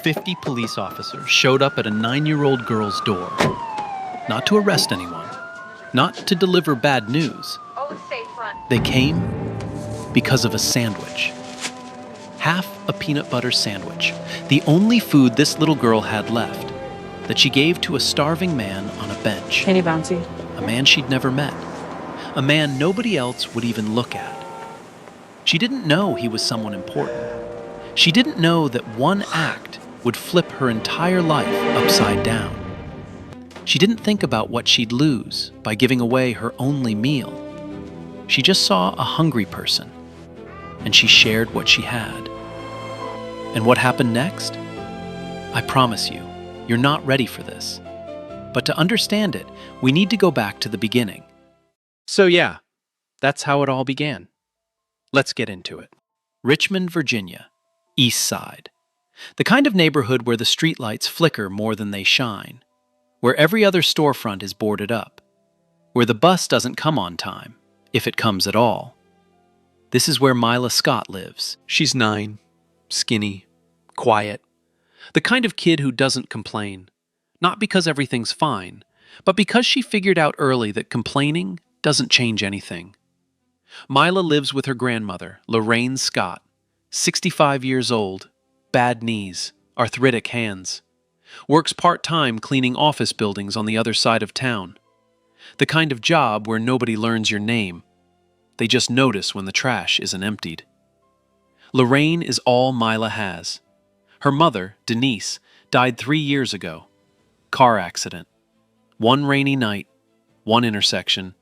50 police officers showed up at a 9-year-old girl's door. Not to arrest anyone, not to deliver bad news. They came because of a sandwich. Half a peanut butter sandwich, the only food this little girl had left, that she gave to a starving man on a bench. Penny Bounty. A man she'd never met. A man nobody else would even look at. She didn't know he was someone important. She didn't know that one act would flip her entire life upside down. She didn't think about what she'd lose by giving away her only meal. She just saw a hungry person, and she shared what she had. And what happened next? I promise you, you're not ready for this. But to understand it, we need to go back to the beginning. So yeah, that's how it all began. Let's get into it. Richmond, Virginia, East Side. The kind of neighborhood where the streetlights flicker more than they shine, where every other storefront is boarded up, where the bus doesn't come on time, if it comes at all. This is where Mila Scott lives. She's 9, skinny, quiet, the kind of kid who doesn't complain, not because everything's fine, but because she figured out early that complaining doesn't change anything. Mila lives with her grandmother, Lorraine Scott, 65 years old, bad knees, arthritic hands. Works part-time cleaning office buildings on the other side of town. The kind of job where nobody learns your name. They just notice when the trash isn't emptied. Lorraine is all Mila has. Her mother, Denise, died 3 years ago. Car accident. One rainy night, one intersection,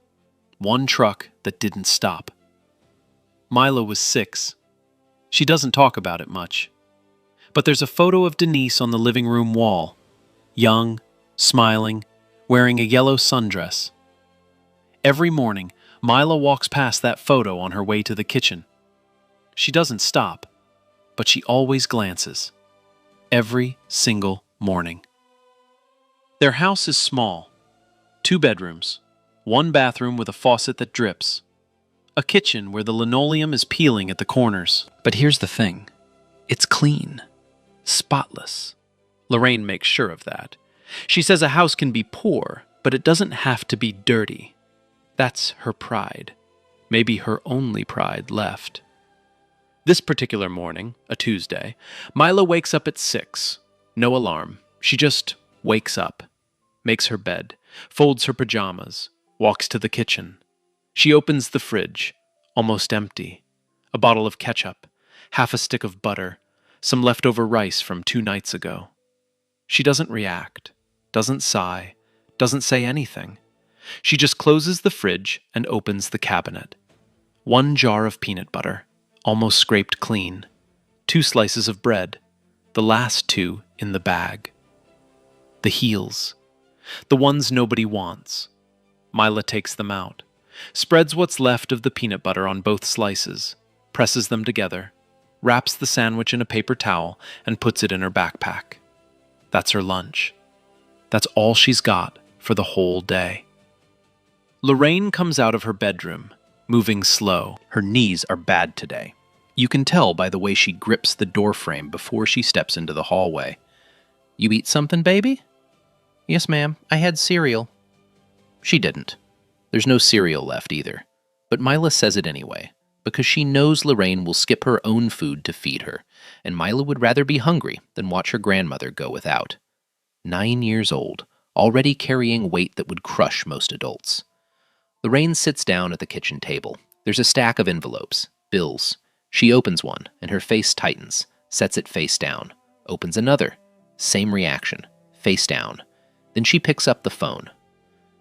one truck that didn't stop. Mila was 6. She doesn't talk about it much. But there's a photo of Denise on the living room wall, young, smiling, wearing a yellow sundress. Every morning, Mila walks past that photo on her way to the kitchen. She doesn't stop, but she always glances. Every single morning. Their house is small. 2 bedrooms, 1 bathroom with a faucet that drips, a kitchen where the linoleum is peeling at the corners. But here's the thing. It's clean. Spotless. Lorraine makes sure of that. She says a house can be poor, but it doesn't have to be dirty. That's her pride. Maybe her only pride left. This particular morning, a Tuesday, Mila wakes up at 6. No alarm. She just wakes up, makes her bed, folds her pajamas, walks to the kitchen. She opens the fridge, almost empty. A bottle of ketchup, half a stick of butter, some leftover rice from 2 nights ago. She doesn't react, doesn't sigh, doesn't say anything. She just closes the fridge and opens the cabinet. 1 jar of peanut butter, almost scraped clean. 2 slices of bread, the last 2 in the bag. The heels, the ones nobody wants. Mila takes them out, spreads what's left of the peanut butter on both slices, presses them together, wraps the sandwich in a paper towel, and puts it in her backpack. That's her lunch. That's all she's got for the whole day. Lorraine comes out of her bedroom, moving slow. Her knees are bad today. You can tell by the way she grips the doorframe before she steps into the hallway. You eat something, baby? Yes, ma'am. I had cereal. She didn't. There's no cereal left either. But Mila says it anyway, because she knows Lorraine will skip her own food to feed her, and Mila would rather be hungry than watch her grandmother go without. 9 years old, already carrying weight that would crush most adults. Lorraine sits down at the kitchen table. There's a stack of envelopes, bills. She opens one, and her face tightens, sets it face down. Opens another. Same reaction, face down. Then she picks up the phone.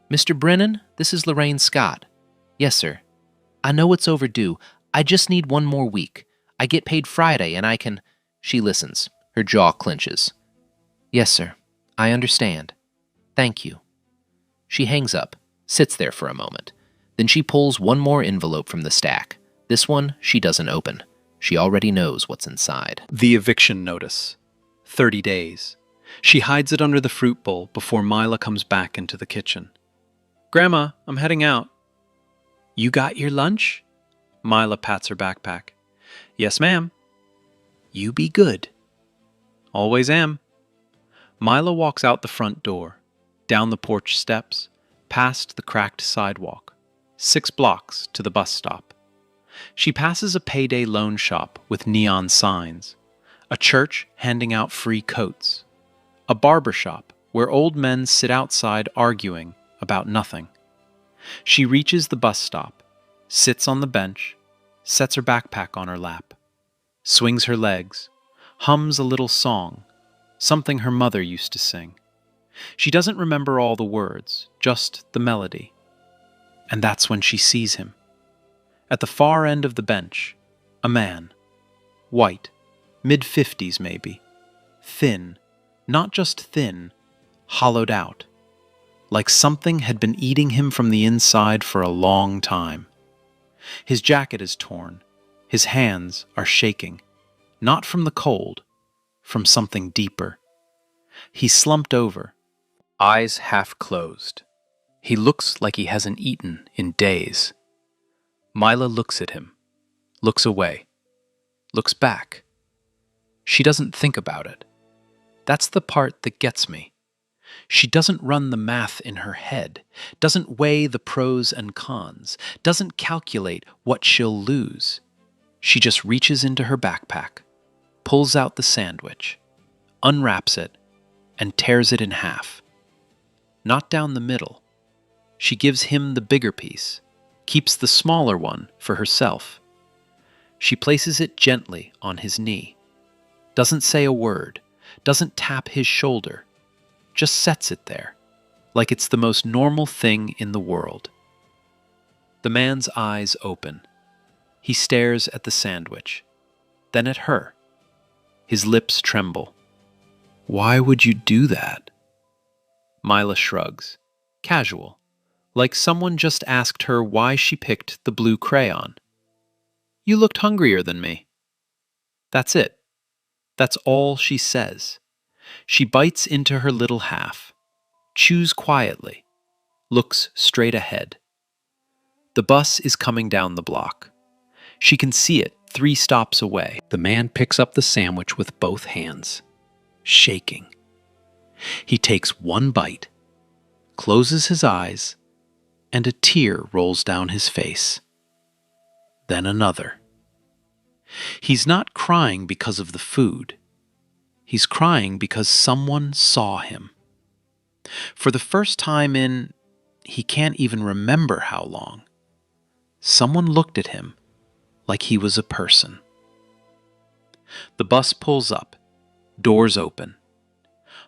Mr. Brennan, this is Lorraine Scott. Yes, sir. I know it's overdue. I just need 1 more week. I get paid Friday and I can... She listens. Her jaw clenches. Yes, sir. I understand. Thank you. She hangs up, sits there for a moment. Then she pulls 1 more envelope from the stack. This one she doesn't open. She already knows what's inside. The eviction notice. 30 days. She hides it under the fruit bowl before Mila comes back into the kitchen. Grandma, I'm heading out. You got your lunch? Mila pats her backpack. Yes, ma'am. You be good. Always am. Mila walks out the front door, down the porch steps, past the cracked sidewalk, 6 blocks to the bus stop. She passes a payday loan shop with neon signs, a church handing out free coats, a barber shop where old men sit outside arguing about nothing. She reaches the bus stop, sits on the bench, sets her backpack on her lap, swings her legs, hums a little song, something her mother used to sing. She doesn't remember all the words, just the melody. And that's when she sees him. At the far end of the bench, a man. White, mid-50s maybe. Thin, not just thin, hollowed out. Like something had been eating him from the inside for a long time. His jacket is torn. His hands are shaking. Not from the cold, from something deeper. He's slumped over, eyes half closed. He looks like he hasn't eaten in days. Mila looks at him, looks away, looks back. She doesn't think about it. That's the part that gets me. She doesn't run the math in her head, doesn't weigh the pros and cons, doesn't calculate what she'll lose. She just reaches into her backpack, pulls out the sandwich, unwraps it, and tears it in half. Not down the middle. She gives him the bigger piece, keeps the smaller one for herself. She places it gently on his knee, doesn't say a word, doesn't tap his shoulder, just sets it there, like it's the most normal thing in the world. The man's eyes open. He stares at the sandwich, then at her. His lips tremble. Why would you do that? Mila shrugs, casual, like someone just asked her why she picked the blue crayon. You looked hungrier than me. That's it. That's all she says. She bites into her little half, chews quietly, looks straight ahead. The bus is coming down the block. She can see it 3 stops away. The man picks up the sandwich with both hands, shaking. He takes one bite, closes his eyes, and a tear rolls down his face. Then another. He's not crying because of the food. He's crying because someone saw him. For the first time in, he can't even remember how long, someone looked at him like he was a person. The bus pulls up, doors open.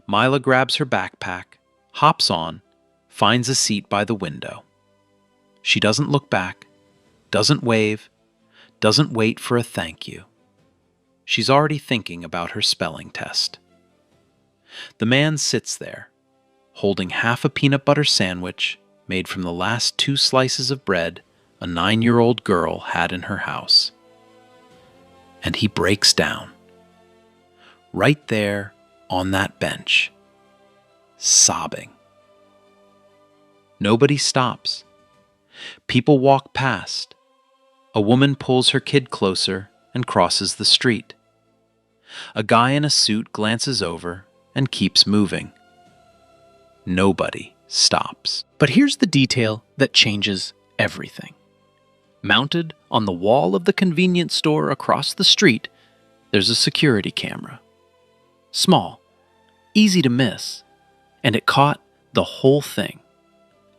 Mila grabs her backpack, hops on, finds a seat by the window. She doesn't look back, doesn't wave, doesn't wait for a thank you. She's already thinking about her spelling test. The man sits there, holding half a peanut butter sandwich made from the last 2 slices of bread a 9-year-old girl had in her house. And he breaks down. Right there on that bench, sobbing. Nobody stops. People walk past. A woman pulls her kid closer and crosses the street. A guy in a suit glances over and keeps moving. Nobody stops. But here's the detail that changes everything. Mounted on the wall of the convenience store across the street, there's a security camera. Small, easy to miss, and it caught the whole thing,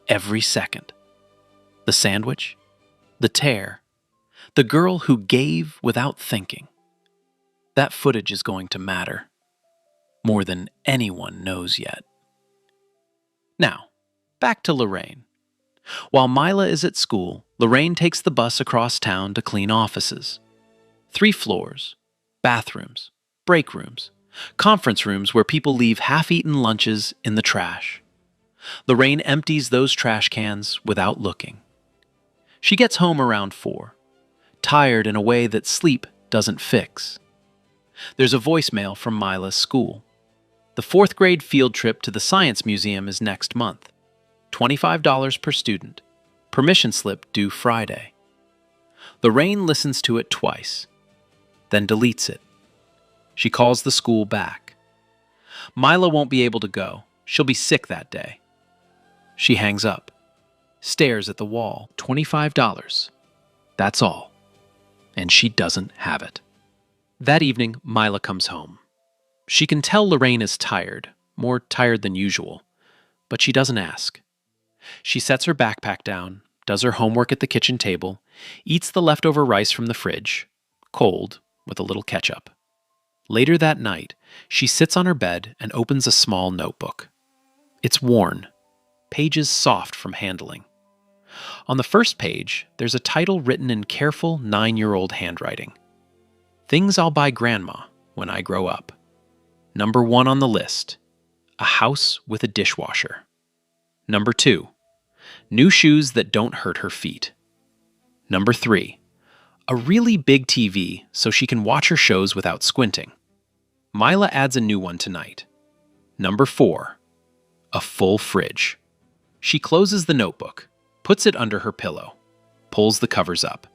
every second. The sandwich, the tear, the girl who gave without thinking. That footage is going to matter, more than anyone knows yet. Now, back to Lorraine. While Mila is at school, Lorraine takes the bus across town to clean offices. 3 floors, bathrooms, break rooms, conference rooms where people leave half-eaten lunches in the trash. Lorraine empties those trash cans without looking. She gets home around 4, tired in a way that sleep doesn't fix. There's a voicemail from Mila's school. The 4th grade field trip to the Science Museum is next month. $25 per student. Permission slip due Friday. Lorraine listens to it twice, then deletes it. She calls the school back. Mila won't be able to go. She'll be sick that day. She hangs up, stares at the wall. $25. That's all. And she doesn't have it. That evening, Mila comes home. She can tell Lorraine is tired, more tired than usual, but she doesn't ask. She sets her backpack down, does her homework at the kitchen table, eats the leftover rice from the fridge, cold, with a little ketchup. Later that night, she sits on her bed and opens a small notebook. It's worn, pages soft from handling. On the first page, there's a title written in careful 9-year-old handwriting. Things I'll buy Grandma when I grow up. Number 1 on the list, a house with a dishwasher. Number 2, new shoes that don't hurt her feet. Number 3, a really big TV so she can watch her shows without squinting. Mila adds a new one tonight. Number 4, a full fridge. She closes the notebook, puts it under her pillow, pulls the covers up.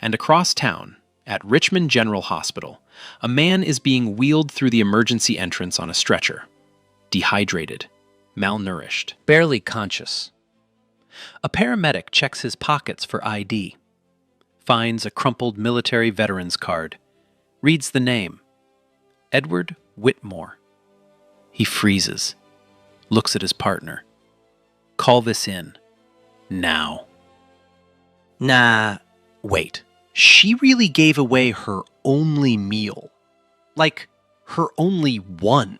And across town, at Richmond General Hospital, a man is being wheeled through the emergency entrance on a stretcher. Dehydrated, malnourished, barely conscious. A paramedic checks his pockets for ID, finds a crumpled military veteran's card, reads the name, Edward Whitmore. He freezes, looks at his partner. Call this in. Now. Nah, wait. She really gave away her only meal. Like, her only one.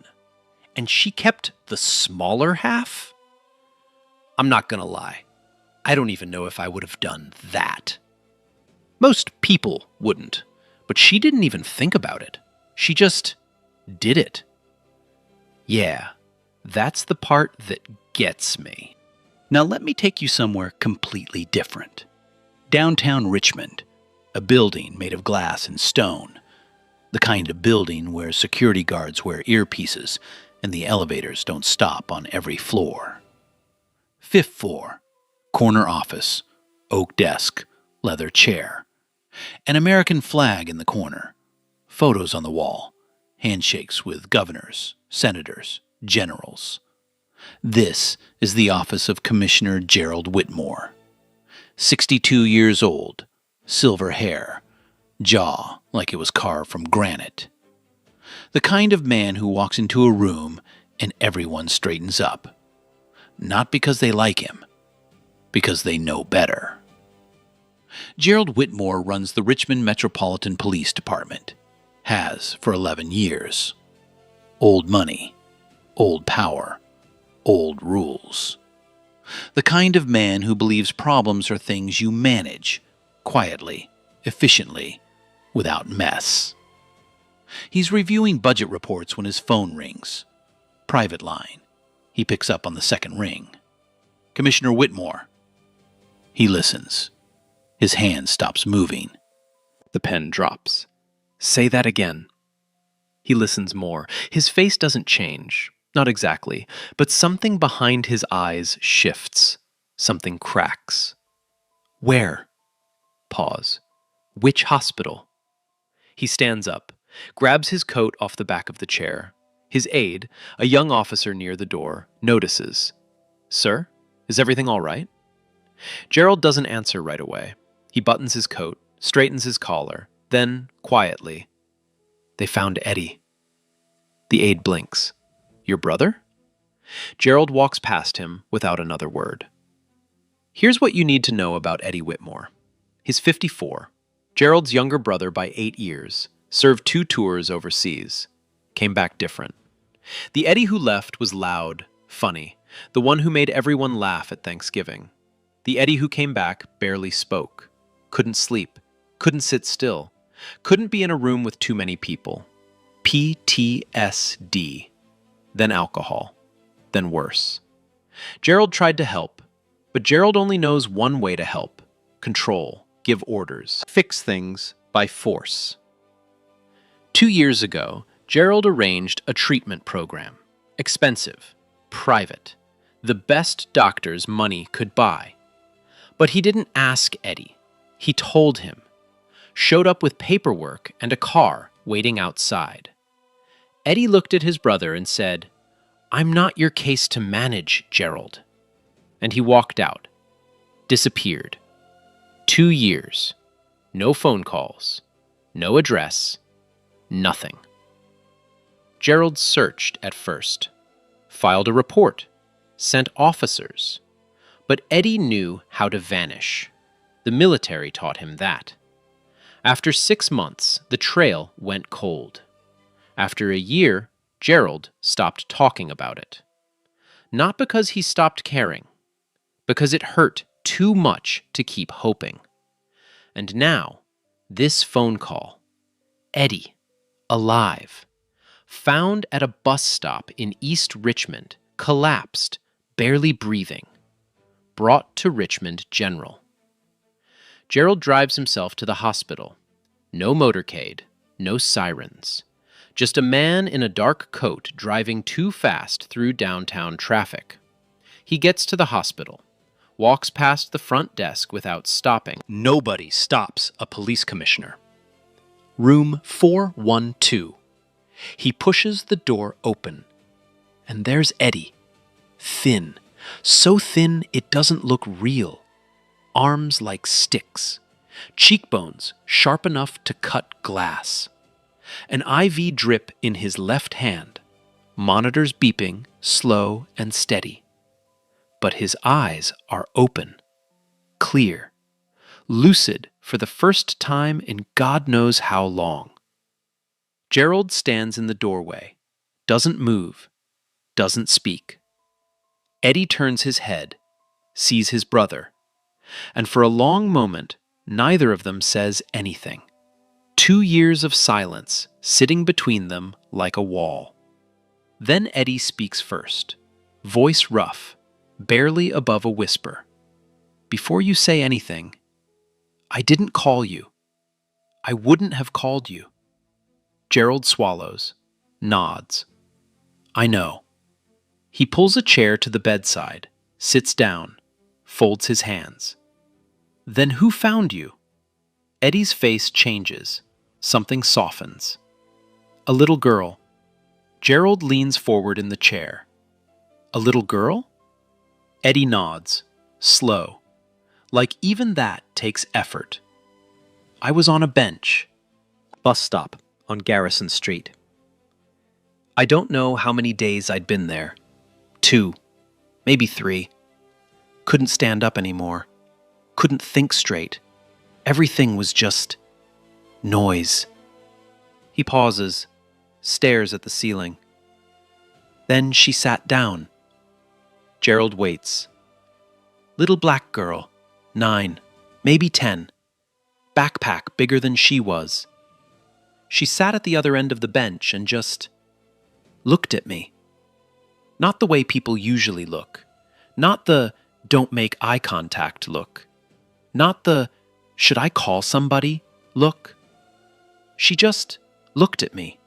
And she kept the smaller half? I'm not gonna lie. I don't even know if I would have done that. Most people wouldn't, but she didn't even think about it. She just did it. Yeah, that's the part that gets me. Now let me take you somewhere completely different. Downtown Richmond, a building made of glass and stone. The kind of building where security guards wear earpieces and the elevators don't stop on every floor. 5th floor, corner office, oak desk, leather chair. An American flag in the corner. Photos on the wall. Handshakes with governors, senators, generals. This is the office of Commissioner Gerald Whitmore. 62 years old, silver hair, jaw like it was carved from granite. The kind of man who walks into a room and everyone straightens up. Not because they like him, because they know better. Gerald Whitmore runs the Richmond Metropolitan Police Department. Has for 11 years. Old money, old power, old rules. The kind of man who believes problems are things you manage, quietly, efficiently, without mess. He's reviewing budget reports when his phone rings. Private line. He picks up on the second ring. Commissioner Whitmore. He listens. His hand stops moving. The pen drops. Say that again. He listens more. His face doesn't change. Not exactly. But something behind his eyes shifts. Something cracks. Where? Pause. Which hospital? He stands up, grabs his coat off the back of the chair. His aide, a young officer near the door, notices. Sir, is everything all right? Gerald doesn't answer right away. He buttons his coat, straightens his collar, then, quietly, they found Eddie. The aide blinks. Your brother? Gerald walks past him without another word. Here's what you need to know about Eddie Whitmore. He's 54. Gerald's younger brother by 8 years, served 2 tours overseas, came back different. The Eddie who left was loud, funny, the one who made everyone laugh at Thanksgiving. The Eddie who came back barely spoke, couldn't sleep, couldn't sit still, couldn't be in a room with too many people. PTSD. Then alcohol. Then worse. Gerald tried to help, but Gerald only knows one way to help. Control, give orders, fix things by force. 2 years ago, Gerald arranged a treatment program. Expensive, private, the best doctors money could buy. But he didn't ask Eddie. He told him. Showed up with paperwork and a car waiting outside. Eddie looked at his brother and said, "I'm not your case to manage, Gerald." And he walked out, disappeared. 2 years. No phone calls. No address. Nothing. Gerald searched at first, filed a report, sent officers. But Eddie knew how to vanish. The military taught him that. After 6 months, the trail went cold. After a year, Gerald stopped talking about it. Not because he stopped caring, because it hurt too much to keep hoping. And now, this phone call. Eddie, alive, found at a bus stop in East Richmond, collapsed, barely breathing, brought to Richmond General. Gerald drives himself to the hospital. No motorcade, no sirens. Just a man in a dark coat driving too fast through downtown traffic. He gets to the hospital, walks past the front desk without stopping. Nobody stops a police commissioner. Room 412. He pushes the door open, and there's Eddie. Thin, so thin it doesn't look real. Arms like sticks. Cheekbones sharp enough to cut glass. An IV drip in his left hand. Monitors beeping, slow and steady. But his eyes are open. Clear. Lucid for the first time in God knows how long. Gerald stands in the doorway. Doesn't move. Doesn't speak. Eddie turns his head. Sees his brother. And for a long moment, neither of them says anything. 2 years of silence sitting between them like a wall. Then Eddie speaks first, voice rough, barely above a whisper. "Before you say anything, I didn't call you. I wouldn't have called you." Gerald swallows, nods. "I know." He pulls a chair to the bedside, sits down, folds his hands. "Then who found you?" Eddie's face changes. Something softens. "A little girl." Gerald leans forward in the chair. "A little girl?" Eddie nods, slow, like even that takes effort. "I was on a bench." Bus stop on Garrison Street. I don't know how many days I'd been there. 2, maybe 3. Couldn't stand up anymore. Couldn't think straight. Everything was just noise. He pauses, stares at the ceiling. Then she sat down. Gerald waits. Little black girl, 9, maybe 10. Backpack bigger than she was. She sat at the other end of the bench and just looked at me. Not the way people usually look. Not the don't make eye contact look. Not the should I call somebody look. She just looked at me,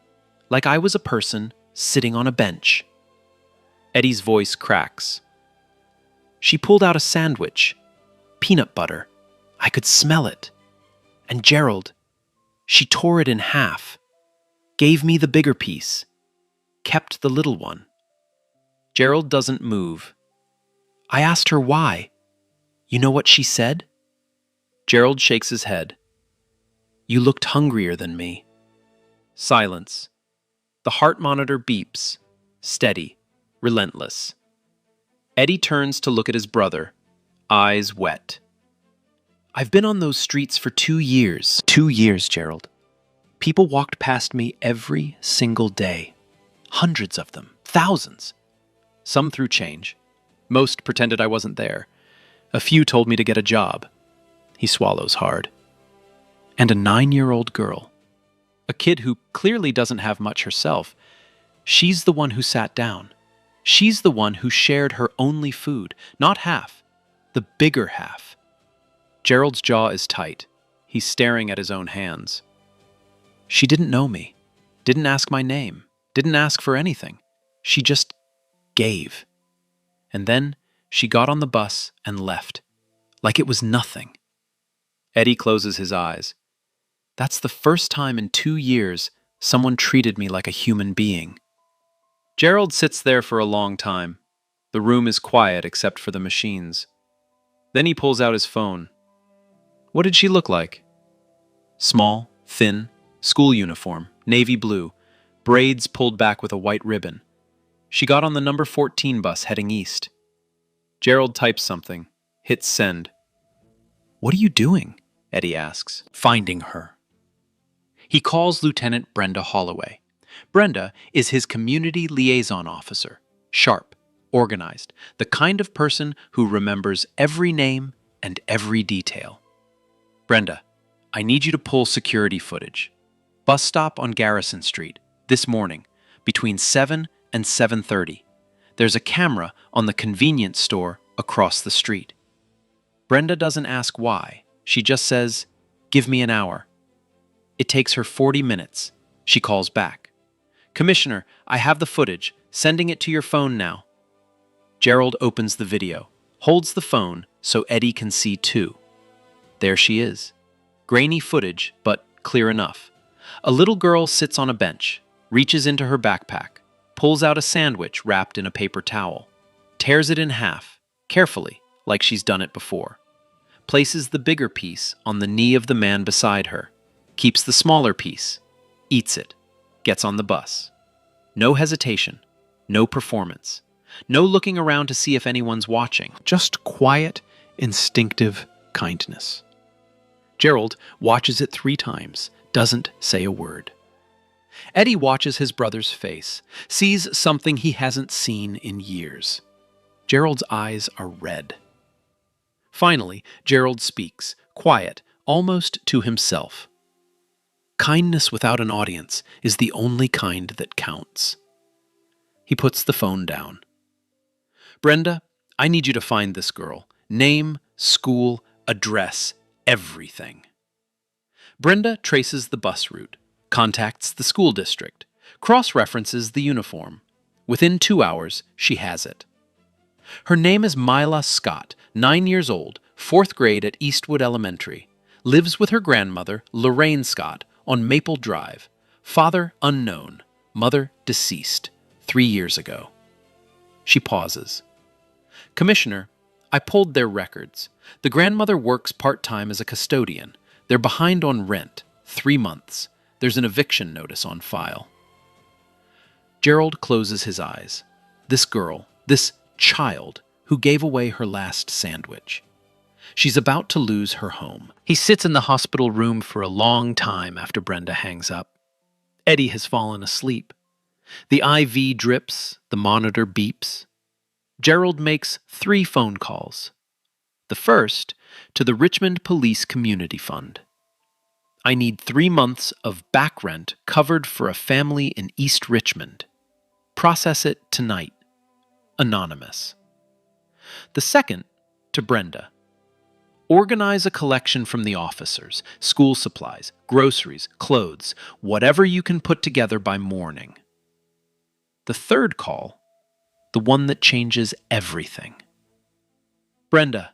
like I was a person sitting on a bench. Eddie's voice cracks. She pulled out a sandwich, peanut butter. I could smell it. And Gerald, she tore it in half, gave me the bigger piece, kept the little one. Gerald doesn't move. I asked her why. You know what she said? Gerald shakes his head. You looked hungrier than me. Silence. The heart monitor beeps, steady, relentless. Eddie turns to look at his brother, eyes wet. I've been on those streets for 2 years. 2 years, Gerald. People walked past me every single day. Hundreds of them. Thousands. Some threw change. Most pretended I wasn't there. A few told me to get a job. He swallows hard. And a 9-year-old girl. A kid who clearly doesn't have much herself. She's the one who sat down. She's the one who shared her only food. Not half. The bigger half. Gerald's jaw is tight. He's staring at his own hands. She didn't know me. Didn't ask my name. Didn't ask for anything. She just gave. And then she got on the bus and left. Like it was nothing. Eddie closes his eyes. That's the first time in 2 years Someone treated me like a human being. Gerald sits there for a long time. The room is quiet except for the machines. Then he pulls out his phone. What did she look like? Small, thin, school uniform, navy blue, braids pulled back with a white ribbon. She got on the number 14 bus heading east. Gerald types something, hits send. What are you doing? Eddie asks. Finding her. He calls Lieutenant Brenda Holloway. Brenda is his community liaison officer, sharp, organized, the kind of person who remembers every name and every detail. Brenda, I need you to pull security footage. Bus stop on Garrison Street, this morning, between 7 and 7:30. There's a camera on the convenience store across the street. Brenda doesn't ask why. She just says, give me an hour. It takes her 40 minutes. She calls back. Commissioner, I have the footage. Sending it to your phone now. Gerald opens the video, holds the phone so Eddie can see too. There she is. Grainy footage, but clear enough. A little girl sits on a bench, reaches into her backpack, pulls out a sandwich wrapped in a paper towel, tears it in half, carefully, like she's done it before, places the bigger piece on the knee of the man beside her, keeps the smaller piece, eats it, gets on the bus. No hesitation, no performance, no looking around to see if anyone's watching, just quiet, instinctive kindness. Gerald watches it 3 times, doesn't say a word. Eddie watches his brother's face, sees something he hasn't seen in years. Gerald's eyes are red. Finally, Gerald speaks, quiet, almost to himself. Kindness without an audience is the only kind that counts. He puts the phone down. Brenda, I need you to find this girl. Name, school, address, everything. Brenda traces the bus route, contacts the school district, cross-references the uniform. Within 2 hours, she has it. Her name is Mila Scott, 9 years old, 4th grade at Eastwood Elementary. Lives with her grandmother, Lorraine Scott, on Maple Drive. Father unknown, mother deceased, 3 years ago. She pauses. Commissioner, I pulled their records. The grandmother works part-time as a custodian. They're behind on rent, 3 months. There's an eviction notice on file. Gerald closes his eyes. This girl, this child, who gave away her last sandwich. She's about to lose her home. He sits in the hospital room for a long time after Brenda hangs up. Eddie has fallen asleep. The IV drips, the monitor beeps. Gerald makes 3 phone calls. The first to the Richmond Police Community Fund. I need 3 months of back rent covered for a family in East Richmond. Process it tonight. Anonymous. The second to Brenda. Organize a collection from the officers, school supplies, groceries, clothes, whatever you can put together by morning. The third call, the one that changes everything. Brenda,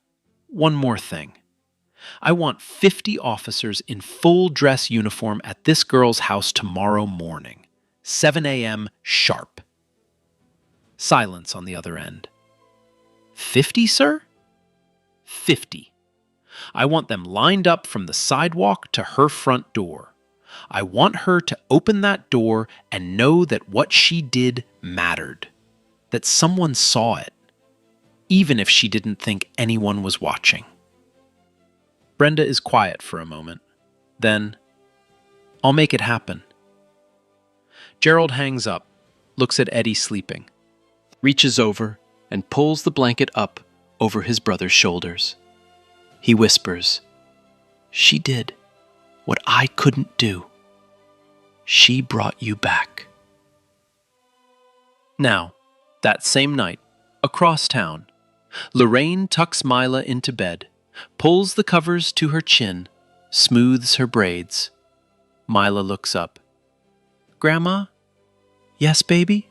one more thing. I want 50 officers in full dress uniform at this girl's house tomorrow morning, 7 a.m. sharp. Silence on the other end. 50, sir? 50. I want them lined up from the sidewalk to her front door. I want her to open that door and know that what she did mattered, that someone saw it, even if she didn't think anyone was watching. Brenda is quiet for a moment. Then, I'll make it happen. Gerald hangs up, looks at Eddie sleeping, reaches over and pulls the blanket up over his brother's shoulders. He whispers, "She did what I couldn't do. She brought you back." Now, that same night, across town, Lorraine tucks Mila into bed, pulls the covers to her chin, smooths her braids. Mila looks up. "Grandma?" "Yes, baby?"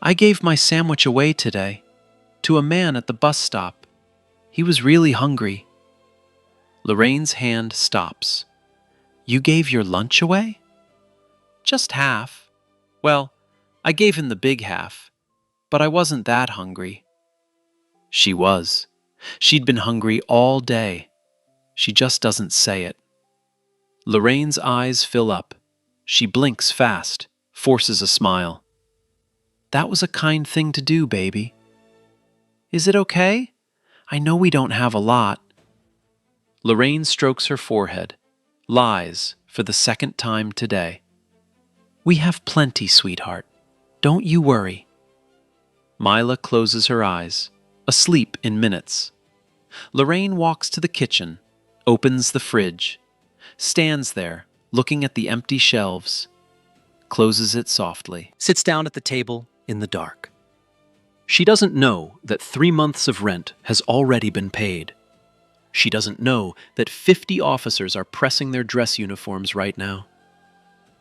"I gave my sandwich away today, to a man at the bus stop. He was really hungry." Lorraine's hand stops. "You gave your lunch away?" Just half. Well, I gave him the big half, but I wasn't that hungry. She was. She'd been hungry all day. She just doesn't say it. Lorraine's eyes fill up. She blinks fast, forces a smile. That was a kind thing to do, baby. Is it okay? I know we don't have a lot. Lorraine strokes her forehead, lies for the second time today. We have plenty, sweetheart. Don't you worry. Mila closes her eyes, asleep in minutes. Lorraine walks to the kitchen, opens the fridge, stands there, looking at the empty shelves, closes it softly, sits down at the table in the dark. She doesn't know that 3 months of rent has already been paid. She doesn't know that 50 officers are pressing their dress uniforms right now.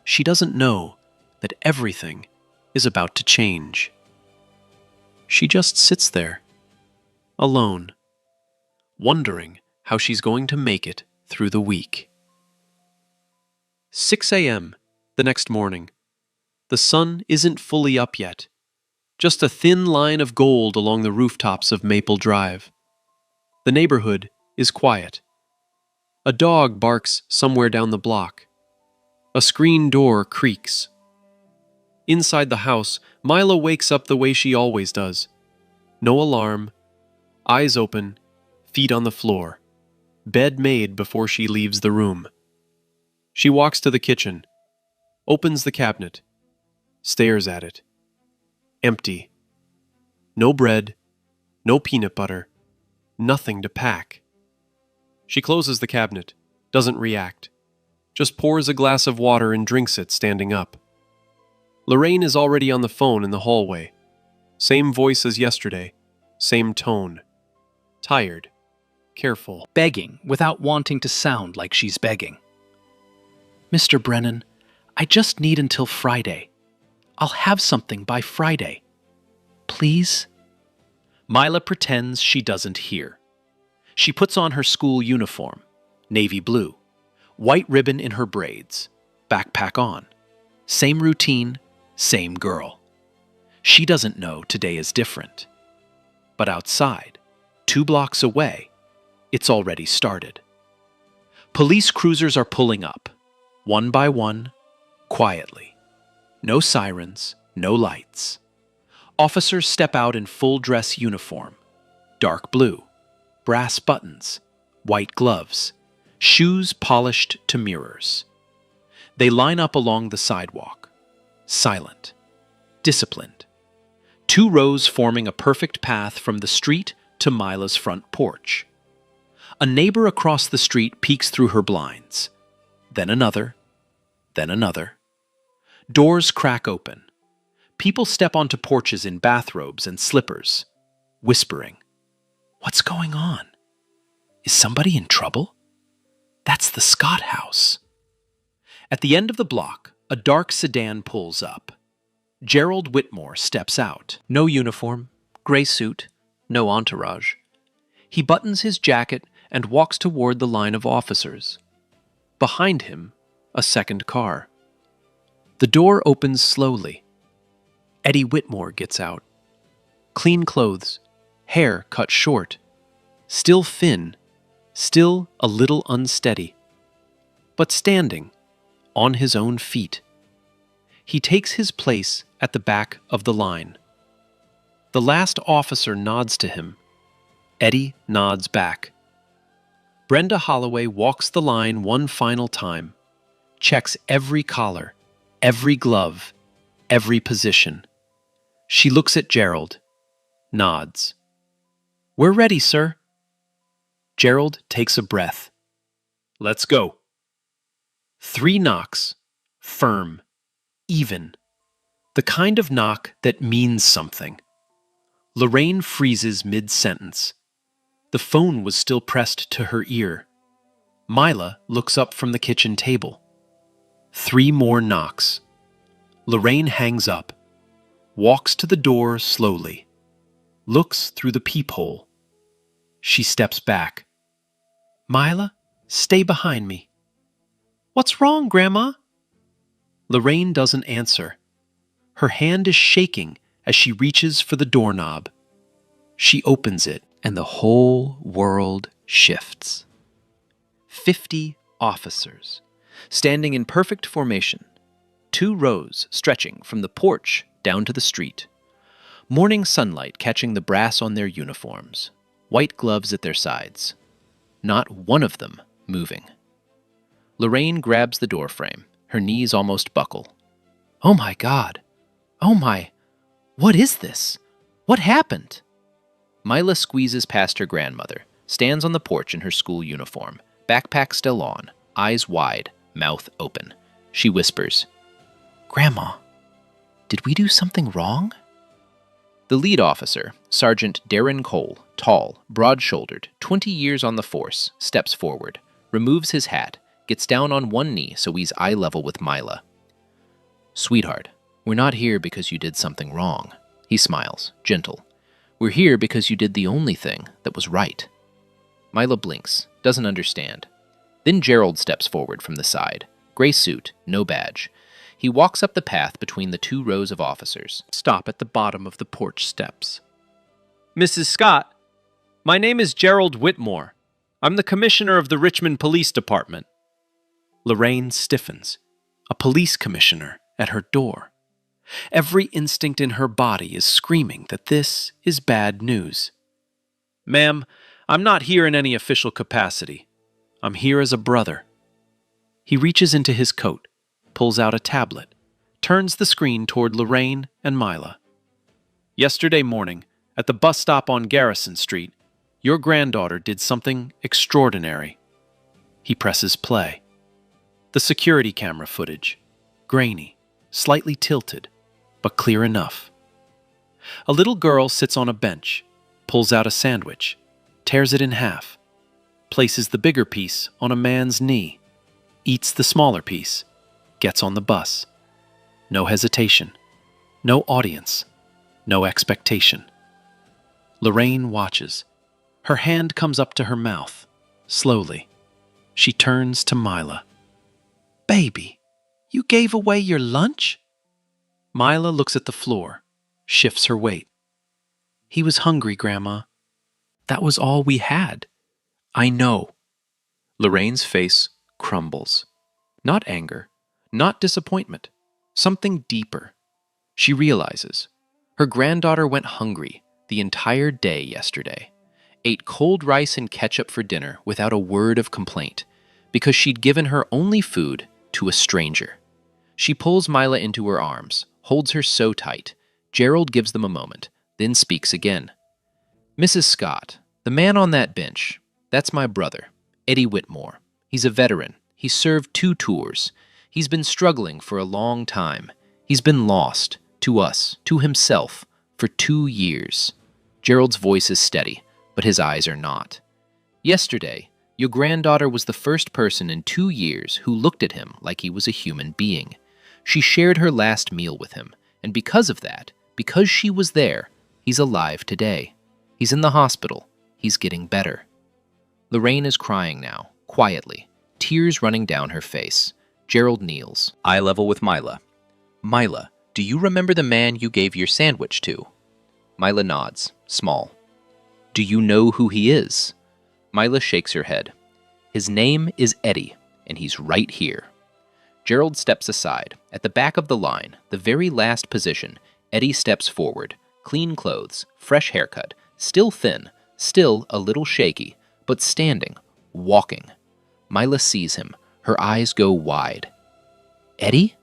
She doesn't know that everything is about to change. She just sits there, alone, wondering how she's going to make it through the week. 6 a.m. the next morning. The sun isn't fully up yet. Just a thin line of gold along the rooftops of Maple Drive. The neighborhood is quiet. A dog barks somewhere down the block. A screen door creaks. Inside the house, Mila wakes up the way she always does. No alarm, eyes open, feet on the floor. Bed made before she leaves the room. She walks to the kitchen, opens the cabinet, stares at it. Empty. No bread, no peanut butter, nothing to pack. She closes the cabinet, doesn't react, just pours a glass of water and drinks it standing up. Lorraine is already on the phone in the hallway. Same voice as yesterday, same tone. Tired, careful. Begging without wanting to sound like she's begging. Mr. Brennan, I just need until Friday. I'll have something by Friday. Please? Mila pretends she doesn't hear. She puts on her school uniform, navy blue, white ribbon in her braids, backpack on. Same routine, same girl. She doesn't know today is different. But outside, 2 blocks away, it's already started. Police cruisers are pulling up, one by one, quietly. No sirens, no lights. Officers step out in full dress uniform, dark blue, brass buttons, white gloves, shoes polished to mirrors. They line up along the sidewalk, silent, disciplined. 2 rows forming a perfect path from the street to Mila's front porch. A neighbor across the street peeks through her blinds. Then another, then another. Doors crack open. People step onto porches in bathrobes and slippers, whispering. What's going on? Is somebody in trouble? That's the Scott house. At the end of the block, a dark sedan pulls up. Gerald Whitmore steps out. No uniform, gray suit, no entourage. He buttons his jacket and walks toward the line of officers. Behind him, a second car. The door opens slowly. Eddie Whitmore gets out. Clean clothes, hair cut short, still thin, still a little unsteady, but standing on his own feet. He takes his place at the back of the line. The last officer nods to him. Eddie nods back. Brenda Holloway walks the line one final time, checks every collar, every glove, every position. She looks at Gerald, nods. We're ready, sir. Gerald takes a breath. Let's go. 3 knocks, firm, even. The kind of knock that means something. Lorraine freezes mid-sentence. The phone was still pressed to her ear. Mila looks up from the kitchen table. 3 more knocks. Lorraine hangs up, walks to the door slowly, looks through the peephole. She steps back. Mila, stay behind me. What's wrong, Grandma? Lorraine doesn't answer. Her hand is shaking as she reaches for the doorknob. She opens it, and the whole world shifts. 50 officers, standing in perfect formation, 2 rows stretching from the porch down to the street. Morning sunlight catching the brass on their uniforms, white gloves at their sides. Not one of them moving. Lorraine grabs the doorframe, her knees almost buckle. Oh my God! Oh my! What is this? What happened? Mila squeezes past her grandmother, stands on the porch in her school uniform, backpack still on, eyes wide, mouth open. She whispers, "Grandma, did we do something wrong?" The lead officer, Sergeant Darren Cole, tall, broad-shouldered, 20 years on the force, steps forward, removes his hat, gets down on one knee so he's eye level with Mila. "Sweetheart, we're not here because you did something wrong." He smiles, gentle. "We're here because you did the only thing that was right." Mila blinks, doesn't understand. Then Gerald steps forward from the side, gray suit, no badge. He walks up the path between the 2 rows of officers. Stop at the bottom of the porch steps. Mrs. Scott, my name is Gerald Whitmore. I'm the commissioner of the Richmond Police Department. Lorraine stiffens, a police commissioner at her door. Every instinct in her body is screaming that this is bad news. Ma'am, I'm not here in any official capacity. I'm here as a brother. He reaches into his coat, pulls out a tablet, turns the screen toward Lorraine and Mila. Yesterday morning, at the bus stop on Garrison Street, your granddaughter did something extraordinary. He presses play. The security camera footage, grainy, slightly tilted, but clear enough. A little girl sits on a bench, pulls out a sandwich, tears it in half, places the bigger piece on a man's knee, eats the smaller piece, gets on the bus. No hesitation, no audience, no expectation. Lorraine watches. Her hand comes up to her mouth, slowly. She turns to Mila. "Baby, you gave away your lunch?" Mila looks at the floor, shifts her weight. "He was hungry, Grandma. That was all we had." "I know." Lorraine's face crumbles. Not anger, not disappointment, something deeper. She realizes her granddaughter went hungry the entire day yesterday, ate cold rice and ketchup for dinner without a word of complaint, because she'd given her only food to a stranger. She pulls Mila into her arms, holds her so tight. Gerald gives them a moment, then speaks again. "Mrs. Scott, the man on that bench, that's my brother, Eddie Whitmore. He's a veteran. He's served 2 tours. He's been struggling for a long time. He's been lost, to us, to himself, for 2 years." Gerald's voice is steady, but his eyes are not. "Yesterday, your granddaughter was the first person in 2 years who looked at him like he was a human being. She shared her last meal with him, and because of that, because she was there, he's alive today. He's in the hospital. He's getting better." Lorraine is crying now, quietly, tears running down her face. Gerald kneels, eye level with Mila. "Mila, do you remember the man you gave your sandwich to?" Mila nods, small. "Do you know who he is?" Mila shakes her head. "His name is Eddie, and he's right here." Gerald steps aside. At the back of the line, the very last position, Eddie steps forward. Clean clothes, fresh haircut, still thin, still a little shaky, but standing, walking. Mila sees him. Her eyes go wide. "Eddie?"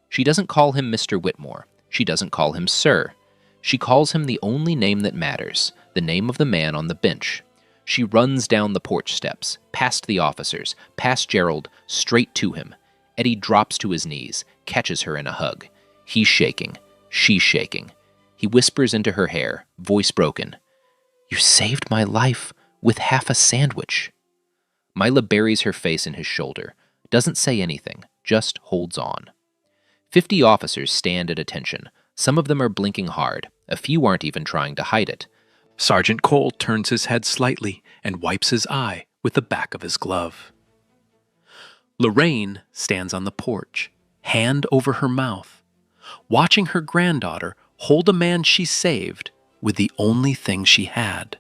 She doesn't call him Mr. Whitmore. She doesn't call him Sir. She calls him the only name that matters, the name of the man on the bench. She runs down the porch steps, past the officers, past Gerald, straight to him. Eddie drops to his knees, catches her in a hug. He's shaking. She's shaking. He whispers into her hair, voice broken. "You saved my life with half a sandwich." Mila buries her face in his shoulder, doesn't say anything, just holds on. 50 officers stand at attention. Some of them are blinking hard. A few aren't even trying to hide it. Sergeant Cole turns his head slightly and wipes his eye with the back of his glove. Lorraine stands on the porch, hand over her mouth, watching her granddaughter hold a man she saved with the only thing she had.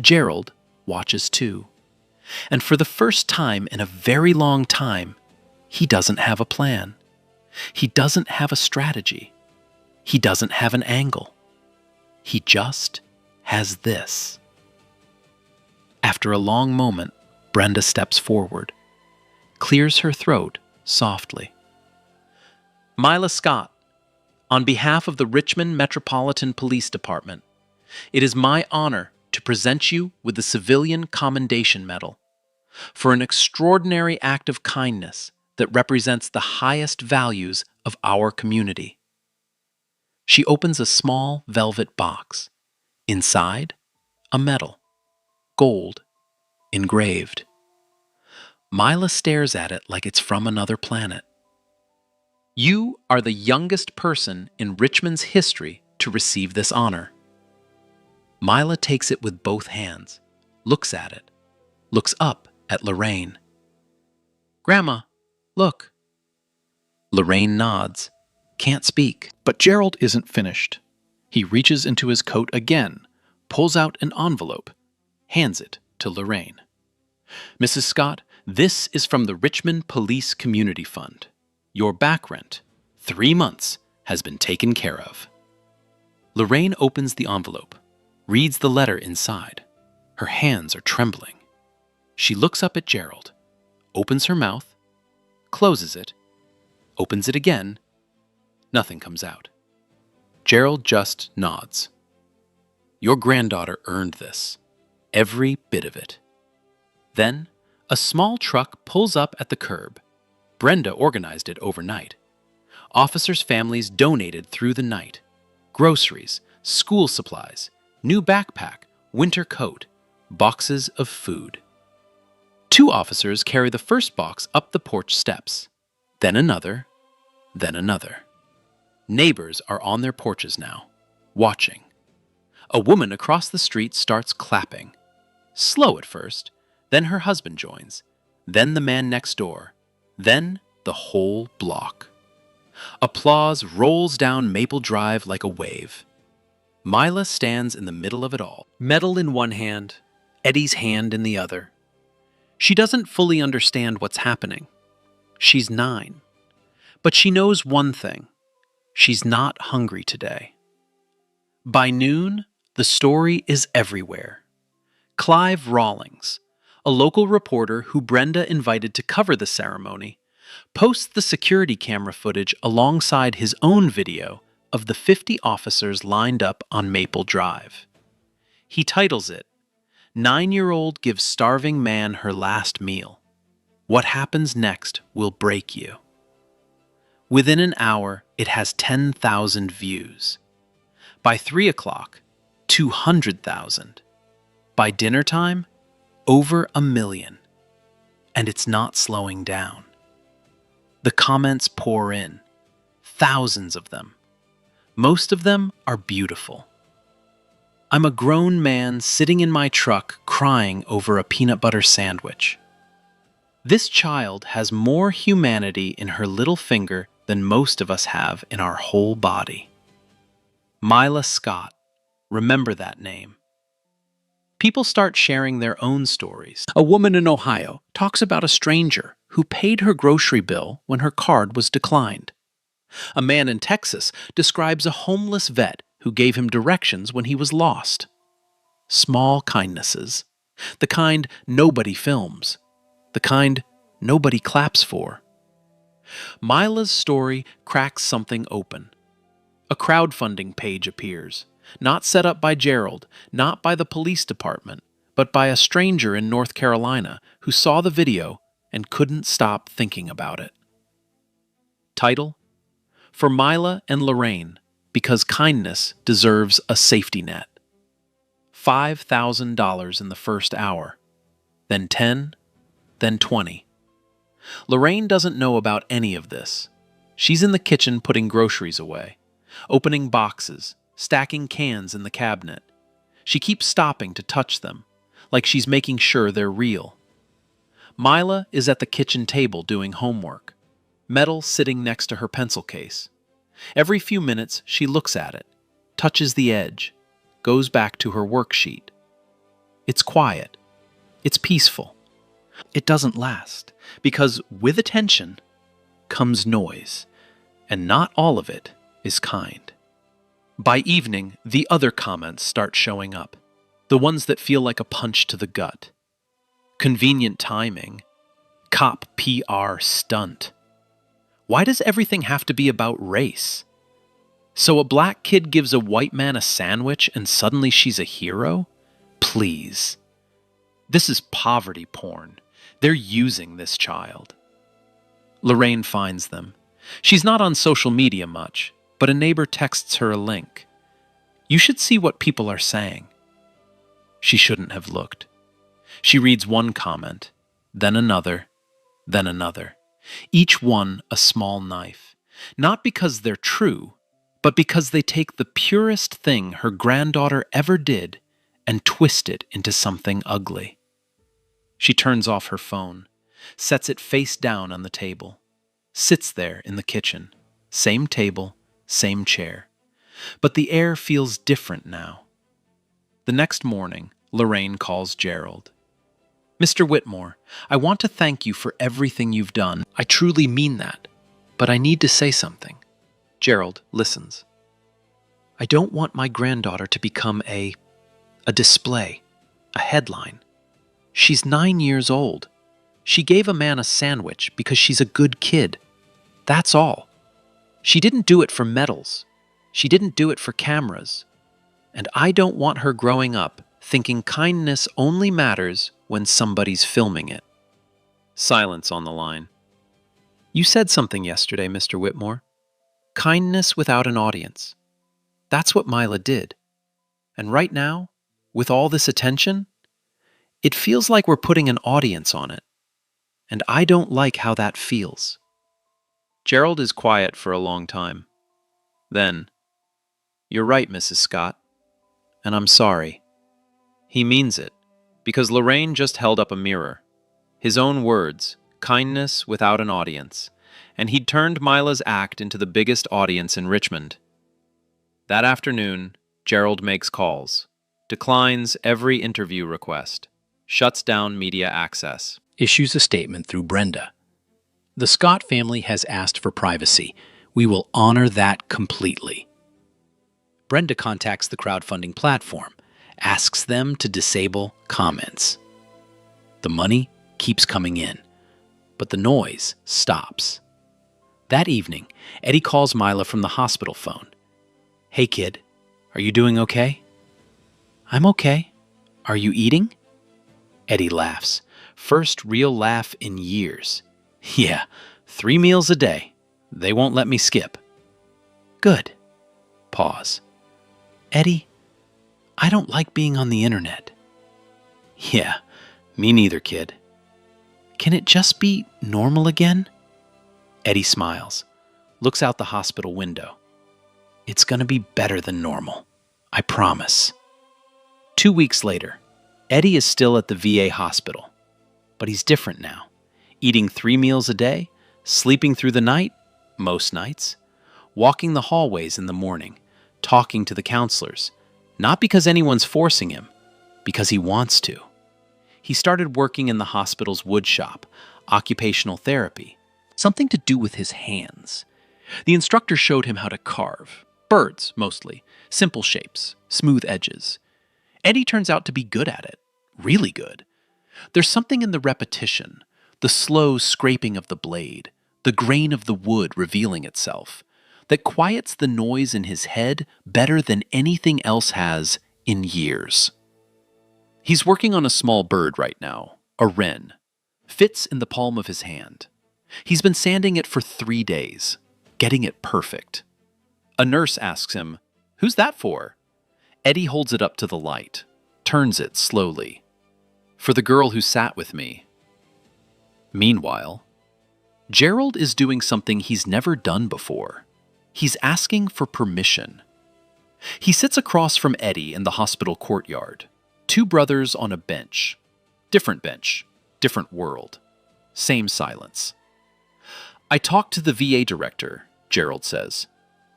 Gerald watches too, and for the first time in a very long time, he doesn't have a plan. He doesn't have a strategy. He doesn't have an angle. He just has this. After a long moment, Brenda steps forward, clears her throat softly. Mila Scott, on behalf of the Richmond Metropolitan Police Department, it is my honor to present you with the Civilian Commendation Medal for an extraordinary act of kindness that represents the highest values of our community. She opens a small velvet box. Inside, a medal, gold, engraved. Mila stares at it like it's from another planet. You are the youngest person in Richmond's history to receive this honor. Mila takes it with both hands, looks at it, looks up at Lorraine. Grandma, look. Lorraine nods, can't speak. But Gerald isn't finished. He reaches into his coat again, pulls out an envelope, hands it to Lorraine. Mrs. Scott, this is from the Richmond Police Community Fund. Your back rent, 3 months, has been taken care of. Lorraine opens the envelope, reads the letter inside. Her hands are trembling. She looks up at Gerald, opens her mouth, closes it, opens it again. Nothing comes out. Gerald just nods. Your granddaughter earned this, every bit of it. Then, a small truck pulls up at the curb. Brenda organized it overnight. Officers' families donated through the night. Groceries, school supplies, new backpack, winter coat, boxes of food. 2 officers carry the first box up the porch steps, then another, then another. Neighbors are on their porches now, watching. A woman across the street starts clapping. Slow at first, then her husband joins, then the man next door, then the whole block. Applause rolls down Maple Drive like a wave. Mila stands in the middle of it all, medal in one hand, Eddie's hand in the other. She doesn't fully understand what's happening. She's 9. But she knows one thing. She's not hungry today. By noon, the story is everywhere. Clive Rawlings, a local reporter who Brenda invited to cover the ceremony, posts the security camera footage alongside his own video of the 50 officers lined up on Maple Drive. He titles it, 9-year-old gives starving man her last meal. What happens next will break you. Within an hour, it has 10,000 views. By 3 o'clock, 200,000. By dinner time, over 1 million. And it's not slowing down. The comments pour in, thousands of them. Most of them are beautiful. I'm a grown man sitting in my truck crying over a peanut butter sandwich. This child has more humanity in her little finger than most of us have in our whole body. Mila Scott, remember that name. People start sharing their own stories. A woman in Ohio talks about a stranger who paid her grocery bill when her card was declined. A man in Texas describes a homeless vet who gave him directions when he was lost. Small kindnesses, the kind nobody films, the kind nobody claps for. Mila's story cracks something open. A crowdfunding page appears, not set up by Gerald, not by the police department, but by a stranger in North Carolina who saw the video and couldn't stop thinking about it. Title: For Mila and Lorraine, because kindness deserves a safety net. $5,000 in the first hour, then 10, then 20. Lorraine doesn't know about any of this. She's in the kitchen putting groceries away, opening boxes, stacking cans in the cabinet. She keeps stopping to touch them, like she's making sure they're real. Mila is at the kitchen table doing homework. metal sitting next to her pencil case. Every few minutes, she looks at it, touches the edge, goes back to her worksheet. It's quiet. It's peaceful. It doesn't last, because with attention comes noise, and not all of it is kind. By evening, the other comments start showing up, the ones that feel like a punch to the gut. Convenient timing. Cop PR stunt. Why does everything have to be about race? So a black kid gives a white man a sandwich and suddenly she's a hero? Please. This is poverty porn. They're using this child. Lorraine finds them. She's not on social media much, but a neighbor texts her a link. You should see what people are saying. She shouldn't have looked. She reads one comment, then another, then another. Each one a small knife. Not because they're true, but because they take the purest thing her granddaughter ever did and twist it into something ugly. She turns off her phone, sets it face down on the table, sits there in the kitchen. Same table, same chair. But the air feels different now. The next morning, Lorraine calls Gerald. Mr. Whitmore, I want to thank you for everything you've done. I truly mean that. But I need to say something. Gerald listens. I don't want my granddaughter to become a display, a headline. She's 9 years old. She gave a man a sandwich because she's a good kid. That's all. She didn't do it for medals. She didn't do it for cameras. And I don't want her growing up thinking kindness only matters when somebody's filming it. Silence on the line. You said something yesterday, Mr. Whitmore. Kindness without an audience. That's what Mila did. And right now, with all this attention, it feels like we're putting an audience on it. And I don't like how that feels. Gerald is quiet for a long time. Then, you're right, Mrs. Scott. And I'm sorry. He means it, because Lorraine just held up a mirror. His own words, kindness without an audience, and he'd turned Mila's act into the biggest audience in Richmond. That afternoon, Gerald makes calls, declines every interview request, shuts down media access. Issues a statement through Brenda. The Scott family has asked for privacy. We will honor that completely. Brenda contacts the crowdfunding platform, asks them to disable comments. The money keeps coming in, but the noise stops. That evening, Eddie calls Mila from the hospital phone. Hey kid, are you doing okay? I'm okay. Are you eating? Eddie laughs. First real laugh in years. Yeah, 3 meals a day. They won't let me skip. Good. Pause. Eddie, I don't like being on the internet. Yeah, me neither, kid. Can it just be normal again? Eddie smiles, looks out the hospital window. It's gonna be better than normal. I promise. 2 weeks later, Eddie is still at the VA hospital, but he's different now. Eating 3 meals a day, sleeping through the night, most nights, walking the hallways in the morning, talking to the counselors, not because anyone's forcing him, because he wants to. He started working in the hospital's wood shop, occupational therapy, something to do with his hands. The instructor showed him how to carve, birds mostly, simple shapes, smooth edges. Eddie turns out to be good at it, really good. There's something in the repetition, the slow scraping of the blade, the grain of the wood revealing itself, that quiets the noise in his head better than anything else has in years. He's working on a small bird right now, a wren. Fits in the palm of his hand. He's been sanding it for 3 days, getting it perfect. A nurse asks him, "Who's that for?" Eddie holds it up to the light, turns it slowly. "For the girl who sat with me." Meanwhile, Gerald is doing something he's never done before. He's asking for permission. He sits across from Eddie in the hospital courtyard. 2 brothers on a bench. Different world. Same silence. I talked to the VA director, Gerald says.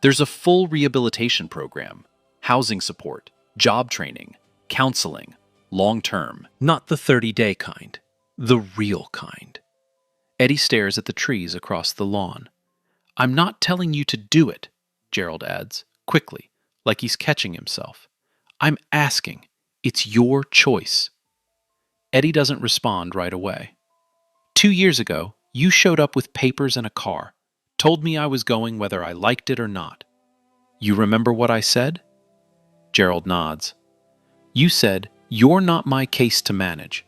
There's a full rehabilitation program, housing support, job training, counseling, long-term. Not the 30-day kind, the real kind. Eddie stares at the trees across the lawn. I'm not telling you to do it, Gerald adds, quickly, like he's catching himself. I'm asking. It's your choice. Eddie doesn't respond right away. 2 years ago, you showed up with papers and a car, told me I was going whether I liked it or not. You remember what I said? Gerald nods. You said, you're not my case to manage.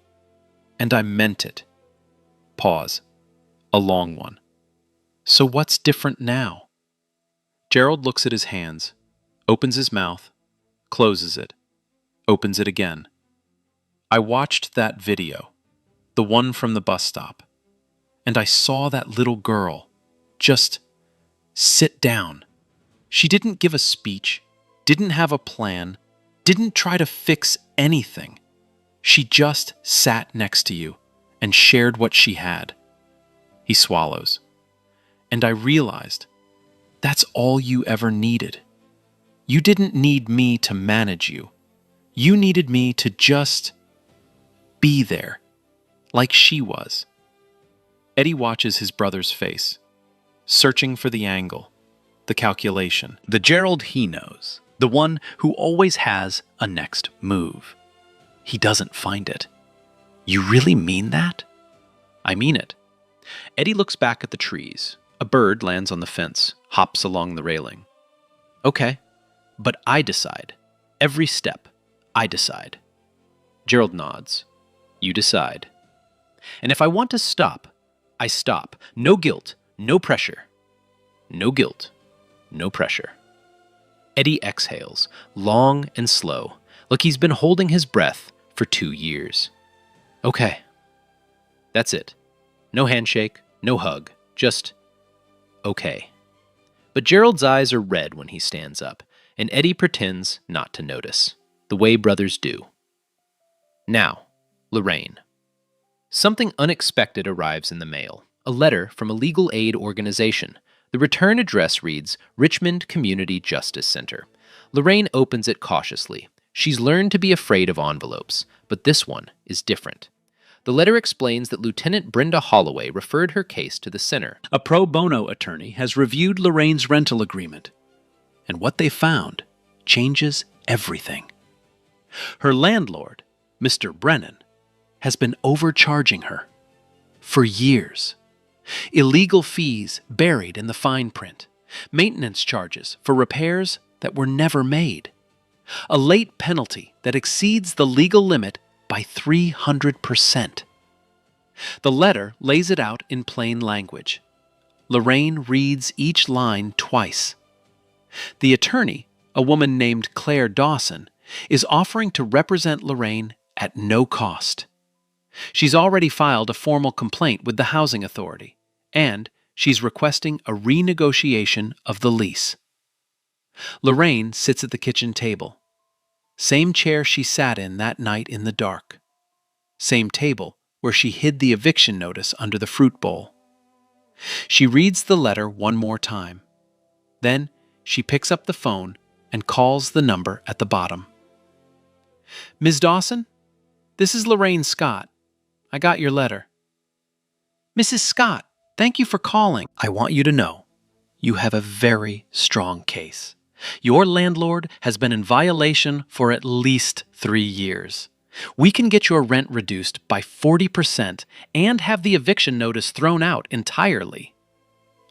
And I meant it. Pause. A long one. So what's different now? Gerald looks at his hands, opens his mouth, closes it, opens it again. I watched that video, the one from the bus stop, and I saw that little girl just sit down. She didn't give a speech, didn't have a plan, didn't try to fix anything. She just sat next to you and shared what she had. He swallows. And I realized that's all you ever needed. You didn't need me to manage you. You needed me to just be there, like she was. Eddie watches his brother's face, searching for the angle, the calculation. The Gerald he knows, the one who always has a next move. He doesn't find it. You really mean that? I mean it. Eddie looks back at the trees. A bird lands on the fence, hops along the railing. Okay, but I decide. Every step, I decide. Gerald nods. You decide. And if I want to stop, I stop. No guilt, no pressure. No guilt, no pressure. Eddie exhales, long and slow, like he's been holding his breath for 2 years. Okay. That's it. No handshake, no hug, just okay. But Gerald's eyes are red when he stands up, and Eddie pretends not to notice, the way brothers do. Now, Lorraine. Something unexpected arrives in the mail, a letter from a legal aid organization. The return address reads Richmond Community Justice Center. Lorraine opens it cautiously. She's learned to be afraid of envelopes, but this one is different. The letter explains that Lieutenant Brenda Holloway referred her case to the center. A pro bono attorney has reviewed Lorraine's rental agreement, and what they found changes everything. Her landlord, Mr. Brennan, has been overcharging her for years. Illegal fees buried in the fine print, maintenance charges for repairs that were never made, a late penalty that exceeds the legal limit by 300%. The letter lays it out in plain language. Lorraine reads each line twice. The attorney, a woman named Claire Dawson, is offering to represent Lorraine at no cost. She's already filed a formal complaint with the housing authority, and she's requesting a renegotiation of the lease. Lorraine sits at the kitchen table. Same chair she sat in that night in the dark. Same table where she hid the eviction notice under the fruit bowl. She reads the letter one more time. Then she picks up the phone and calls the number at the bottom. Ms. Dawson, this is Lorraine Scott. I got your letter. Mrs. Scott, thank you for calling. I want you to know you have a very strong case. Your landlord has been in violation for at least 3 years. We can get your rent reduced by 40% and have the eviction notice thrown out entirely.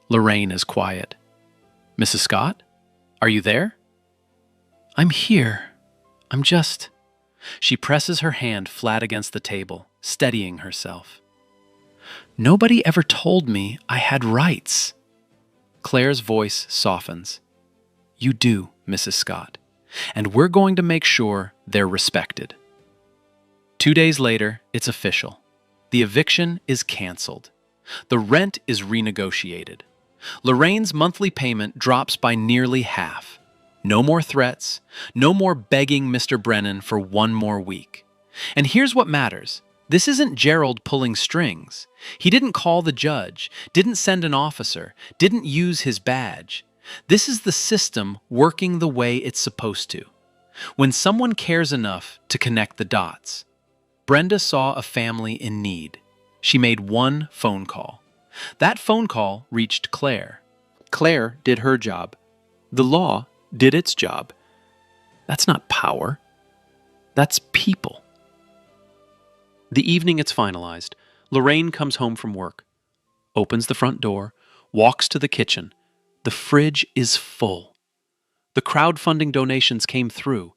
Lorraine is quiet. Mrs. Scott, are you there? I'm here. I'm just... She presses her hand flat against the table, steadying herself. Nobody ever told me I had rights. Claire's voice softens. You do, Mrs. Scott, and we're going to make sure they're respected. 2 days later, it's official. The eviction is canceled. The rent is renegotiated. Lorraine's monthly payment drops by nearly half. No more threats, no more begging Mr. Brennan for one more week. And here's what matters. This isn't Gerald pulling strings. He didn't call the judge, didn't send an officer, didn't use his badge. This is the system working the way it's supposed to. When someone cares enough to connect the dots. Brenda saw a family in need. She made one phone call. That phone call reached Claire. Claire did her job. The law did its job. That's not power. That's people. The evening it's finalized, Lorraine comes home from work, opens the front door, walks to the kitchen. The fridge is full. The crowdfunding donations came through.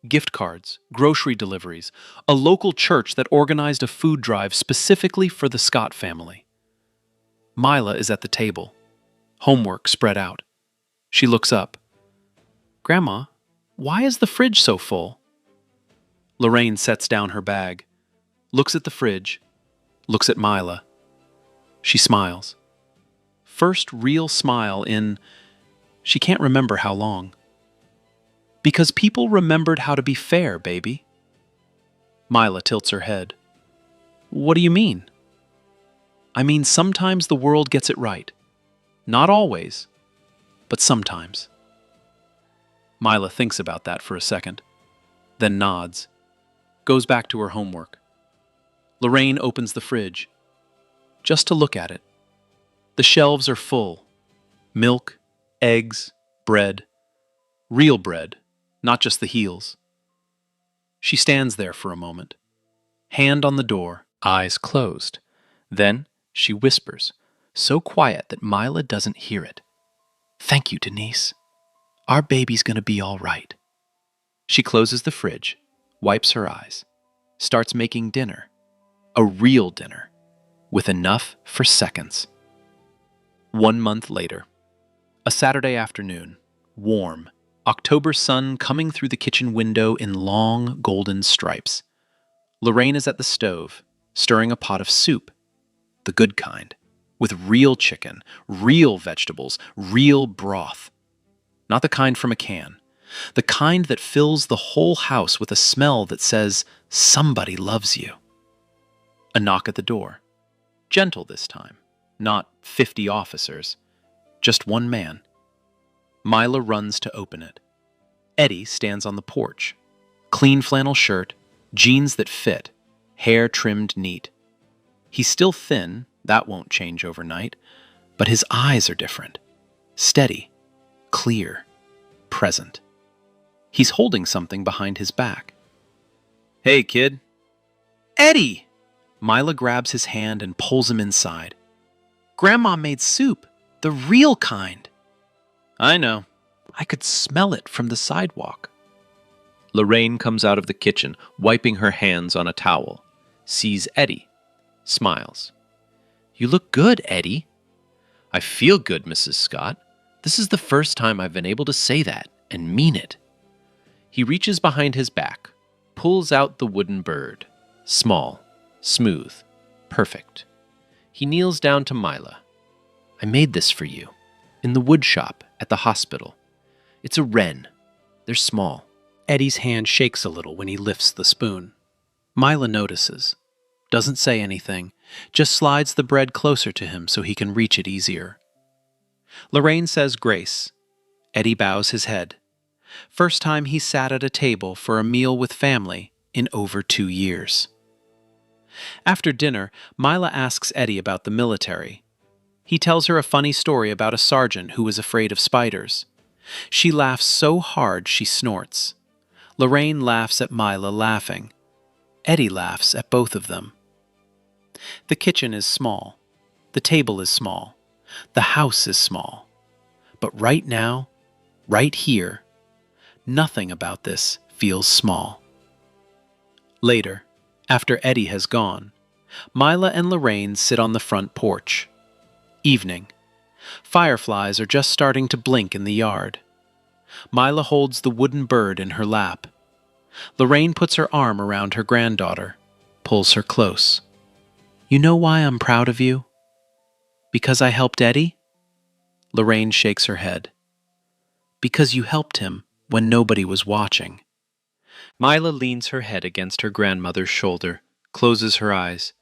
Gift cards, grocery deliveries, a local church that organized a food drive specifically for the Scott family. Mila is at the table, homework spread out. She looks up. "Grandma, why is the fridge so full?" Lorraine sets down her bag, looks at the fridge, looks at Mila. She smiles. First real smile in, she can't remember how long. Because people remembered how to be fair, baby. Mila tilts her head. "What do you mean?" "I mean, sometimes the world gets it right. Not always, but sometimes." Mila thinks about that for a second, then nods, goes back to her homework. Lorraine opens the fridge, just to look at it. The shelves are full. Milk, eggs, bread. Real bread, not just the heels. She stands there for a moment, hand on the door, eyes closed. Then she whispers, so quiet that Mila doesn't hear it. "Thank you, Denise. Our baby's gonna be all right." She closes the fridge, wipes her eyes, starts making dinner. A real dinner, with enough for seconds. 1 month later, a Saturday afternoon, warm, October sun coming through the kitchen window in long golden stripes. Lorraine is at the stove, stirring a pot of soup, the good kind, with real chicken, real vegetables, real broth. Not the kind from a can, the kind that fills the whole house with a smell that says, somebody loves you. A knock at the door. Gentle this time, not 50 officers, just one man. Mila runs to open it. Eddie stands on the porch. Clean flannel shirt, jeans that fit, hair trimmed neat. He's still thin, that won't change overnight, but his eyes are different. Steady, clear, present. He's holding something behind his back. "Hey, kid." "Eddie!" Mila grabs his hand and pulls him inside. "Grandma made soup, the real kind." "I know. I could smell it from the sidewalk." Lorraine comes out of the kitchen, wiping her hands on a towel, sees Eddie, smiles. "You look good, Eddie." "I feel good, Mrs. Scott. This is the first time I've been able to say that and mean it." He reaches behind his back, pulls out the wooden bird, small, smooth, perfect. He kneels down to Mila. "I made this for you, in the wood shop at the hospital. It's a wren. They're small." Eddie's hand shakes a little when he lifts the spoon. Mila notices, doesn't say anything, just slides the bread closer to him so he can reach it easier. Lorraine says grace. Eddie bows his head. First time he sat at a table for a meal with family in over 2 years. After dinner, Mila asks Eddie about the military. He tells her a funny story about a sergeant who was afraid of spiders. She laughs so hard she snorts. Lorraine laughs at Mila laughing. Eddie laughs at both of them. The kitchen is small. The table is small. The house is small. But right now, right here, nothing about this feels small. Later, after Eddie has gone, Mila and Lorraine sit on the front porch. Evening. Fireflies are just starting to blink in the yard. Mila holds the wooden bird in her lap. Lorraine puts her arm around her granddaughter, pulls her close. "You know why I'm proud of you? Because I helped Eddie?" Lorraine shakes her head. "Because you helped him when nobody was watching." Mila leans her head against her grandmother's shoulder, closes her eyes.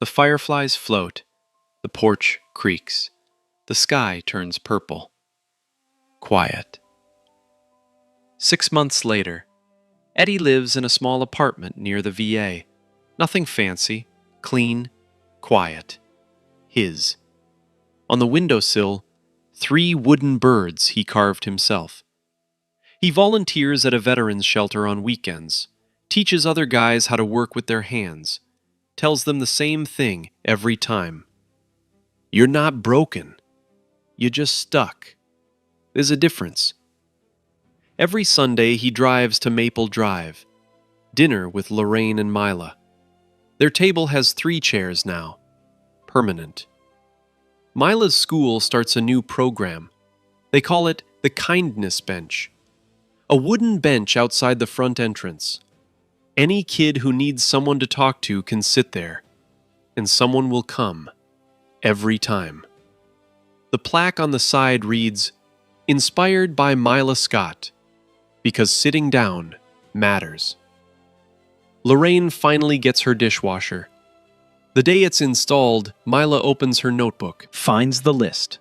The fireflies float. The porch creaks. The sky turns purple. Quiet. 6 months later, Eddie lives in a small apartment near the VA. Nothing fancy, clean, quiet. His. On the windowsill, 3 wooden birds he carved himself. He volunteers at a veterans shelter on weekends, teaches other guys how to work with their hands, tells them the same thing every time. You're not broken. You're just stuck. There's a difference. Every Sunday he drives to Maple Drive. Dinner with Lorraine and Mila. Their table has 3 chairs now. Permanent. Mila's school starts a new program. They call it the Kindness Bench. A wooden bench outside the front entrance. Any kid who needs someone to talk to can sit there, and someone will come, every time. The plaque on the side reads, "Inspired by Mila Scott, because sitting down matters." Lorraine finally gets her dishwasher. The day it's installed, Mila opens her notebook. Finds the list.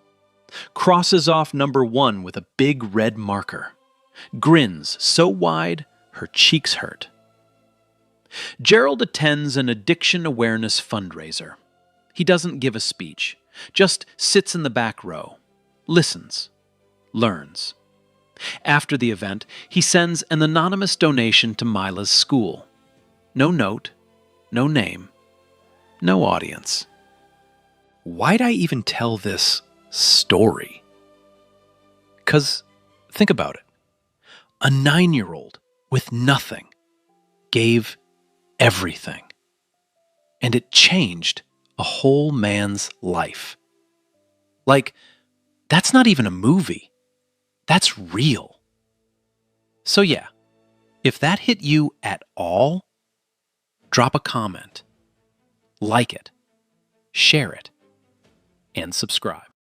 Crosses off number 1 with a big red marker. Grins so wide, her cheeks hurt. Gerald attends an addiction awareness fundraiser. He doesn't give a speech, just sits in the back row, listens, learns. After the event, he sends an anonymous donation to Mila's school. No note, no name, no audience. Why'd I even tell this story? 'Cause think about it. A 9-year-old with nothing gave everything. And it changed a whole man's life. Like, that's not even a movie. That's real. So yeah, if that hit you at all, drop a comment, like it, share it, and subscribe.